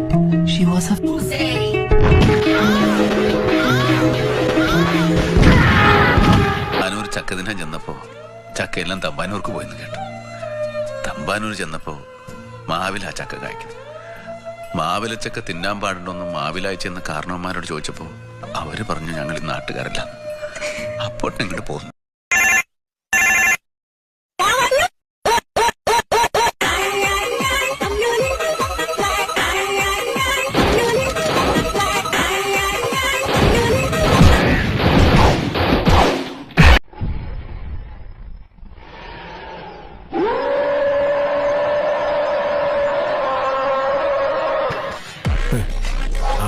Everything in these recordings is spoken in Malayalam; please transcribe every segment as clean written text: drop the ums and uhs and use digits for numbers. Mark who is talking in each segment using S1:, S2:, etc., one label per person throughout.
S1: She was a
S2: തമ്പാനൂർ ചക്ക തിന്നാൻ ചെന്നപ്പോ ചക്കയെല്ലാം തമ്പാനൂർക്ക് പോയെന്ന് കേട്ടു. തമ്പാനൂർ ചെന്നപ്പോ മാവിലാ ചക്ക കായ്ക്കുന്നത്. മാവിലച്ചക്ക തിന്നാൻ പാടുണ്ടോന്ന് മാവിലായി ചെന്ന് കാരണവന്മാരോട് ചോദിച്ചപ്പോ അവര് പറഞ്ഞു ഞങ്ങൾ ഈ നാട്ടുകാരല്ല. അപ്പോൾ ഇങ്ങോട്ട് പോകുന്നു.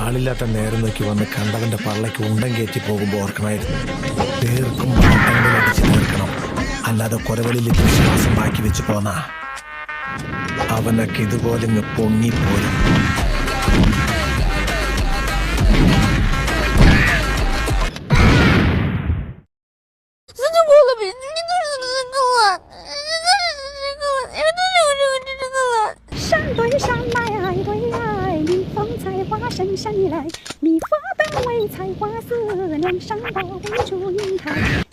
S3: ആളില്ലാത്ത നേരം നോക്കി വന്ന് കണ്ടവന്റെ പള്ളയ്ക്ക് ഉണ്ടം കയറ്റി പോകുമ്പോൾ ഓർക്കണമായിരുന്നു, തീർക്കും അടിച്ചു തീർക്കണം, അല്ലാതെ കൊലവെളിയിലേക്ക് വിശ്വാസം ബാക്കി വെച്ച് പോന്ന അവനൊക്കെ ഇതുപോലെ ഇങ്ങ് പൊങ്ങിപ്പോരും.
S4: 深深来，你发本为菜花寺，梁上宝为祝英台。